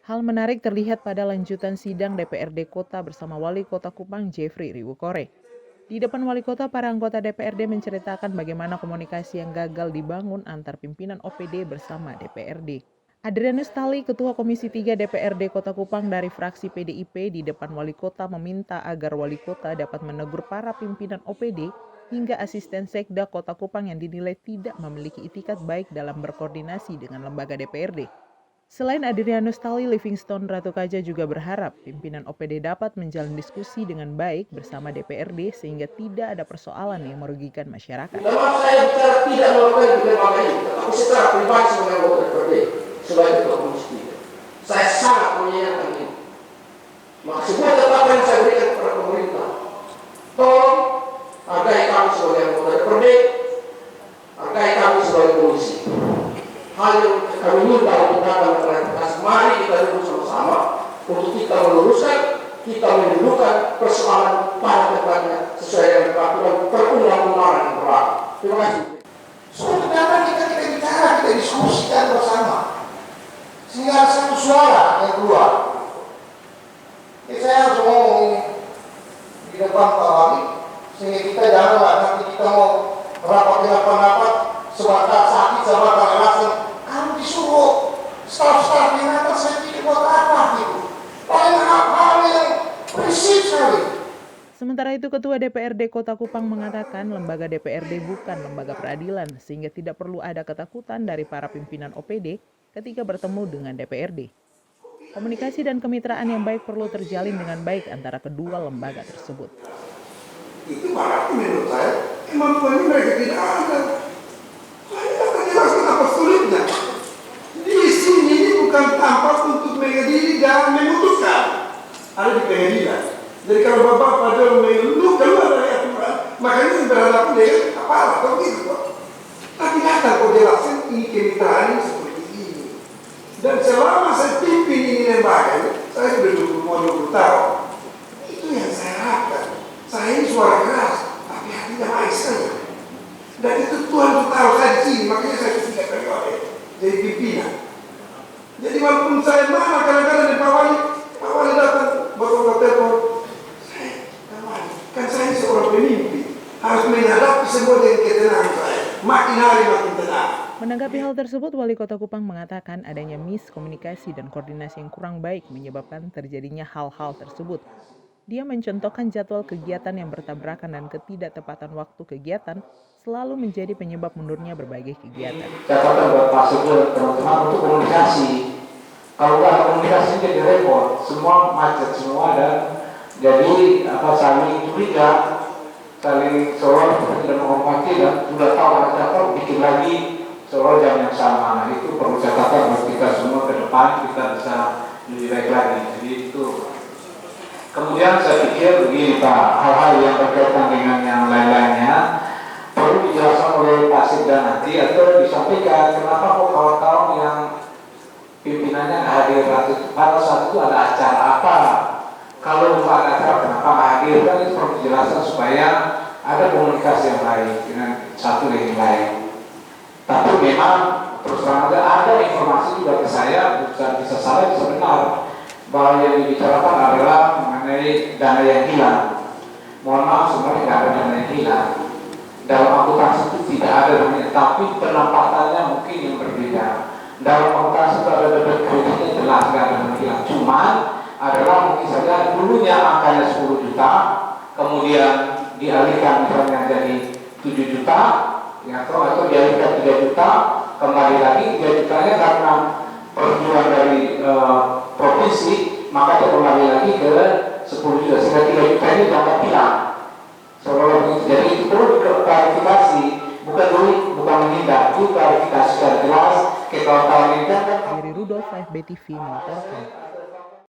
Hal menarik terlihat pada lanjutan sidang DPRD Kota bersama Wali Kota Kupang Jeffrey Riwukore. Di depan Wali Kota, para anggota DPRD menceritakan bagaimana komunikasi yang gagal dibangun antar pimpinan OPD bersama DPRD. Adrianus Tali, Ketua Komisi 3 DPRD Kota Kupang dari fraksi PDIP di depan Wali Kota meminta agar Wali Kota dapat menegur para pimpinan OPD hingga asisten Sekda Kota Kupang yang dinilai tidak memiliki itikat baik dalam berkoordinasi dengan lembaga DPRD. Selain Adrianus Tali, Livingstone Ratu Kaja juga berharap pimpinan OPD dapat menjalin diskusi dengan baik bersama DPRD sehingga tidak ada persoalan yang merugikan masyarakat. Memang saya bicara tidak melakukan di lembaga ini, tetapi secara pribadi sebagai anggota DPRD, sebagai ketua komisi 3, saya sangat menyayangkan ini. Maka semua catatan yang saya berikan kepada pemerintah, tolong hargai kami sebagai anggota DPRD, hargai kami sebagai komisi. Hal yang kami minta untuk datang klarifikasi, mari kita duduk sama-sama untuk kita meluruskan, kita mendudukan persoalan pada tempatnya sesuai dengan peraturan perundang-undangan yang berlaku. Terima kasih. Suatu dapat kita bicara, kita diskusikan bersama, sehingga ada satu suara yang keluar. Jadi saya harus ngomong ini di depan Pak Wali, sehingga kita janganlah nanti kita mau rapat dengan pendapat sebatas sakit, sebatas alasan. Kamu disuruh staf-staf yang atas saya tidak buat apa gitu. Paling hal-hal yang prinsip sekali. Sementara itu, Ketua DPRD Kota Kupang mengatakan lembaga DPRD bukan lembaga peradilan sehingga tidak perlu ada ketakutan dari para pimpinan OPD ketika bertemu dengan DPRD. Komunikasi dan kemitraan yang baik perlu terjalin dengan baik antara kedua lembaga tersebut. Itu berarti menurut saya kemampuannya mereka tidak ada. Saya akan jelaskan apa sulitnya. Di sini ini bukan tempat untuk mengadili dan memutuskan. Ada di pengadilan. Jadi kalau bapak pada mengeluh keluar dari aturan, makanya berhadapan dengan apa atau gitu. Tapi kata kau jelaskan ini kemitraan seperti ini. Dan selama saya pimpin ini lembaga, saya sudah 20 tahun. Itu yang saya harapkan. Saya ini suara keras, tapi hatinya baik saja. Dan itu Tuhan tahu saya di sini, makanya saya tidak periode jadi pimpinan. Jadi walaupun saya marah kadang-kadang di Pak Wali datang bawa telepon, kan saya ini seorang pemimpin, harus menghadapi semua dengan ketenangan saya. Makin hari makin tenang. Menanggapi hal tersebut, Wali Kota Kupang mengatakan adanya miskomunikasi dan koordinasi yang kurang baik menyebabkan terjadinya hal-hal tersebut. Dia mencontohkan jadwal kegiatan yang bertabrakan dan ketidaktepatan waktu kegiatan selalu menjadi penyebab mundurnya berbagai kegiatan. Catatan buat Pak Sugeng, teman-teman, untuk komunikasi. Kalau nggak komunikasi jadi repot, semua macet semua dan jadi saling curiga, saling seolah tidak menghormati dan sudah tahu ada jadwal bikin lagi seolah jam yang sama. Nah, itu perlu catatan buat kita semua ke depan kita bisa lebih baik lagi. Jadi itu. Kemudian saya pikir begini Pak, hal-hal yang berkaitan dengan yang lain-lainnya perlu dijelaskan oleh Pak Sekda nanti atau disampaikan kenapa kok kawan-kawan yang pimpinannya hadir pada saat itu ada acara apa. Kalau lupa ada acara kenapa hadir, kan itu perlu dijelaskan supaya ada komunikasi yang baik dengan satu dengan lain. Tapi memang terus terang ada informasi juga ke saya, bisa salah bisa benar, bahwa yang dibicarakan adalah mengenai dana yang hilang. Mohon maaf, sebenarnya tidak ada dana yang hilang. Dalam akuntansi itu tidak ada dana, tapi penampakannya mungkin yang berbeda. Dalam akuntansi itu ada debit kreditnya jelas tidak ada dana hilang. Cuman adalah mungkin saja dulunya angkanya 10 juta, kemudian dialihkan misalnya jadi 7 juta, ya, atau dialihkan 3 juta, kembali lagi 3 jutanya karena perjuangan dari provinsi, maka dia kembali lagi ke 10 juta, sehingga 3 juta ini dapat hilang. Jadi itu perlu diklarifikasi, bukan duit, bukan menghindar, itu klarifikasi secara jelas ke kawan-kawan ini. Dari Rudolf, FB TV melaporkan.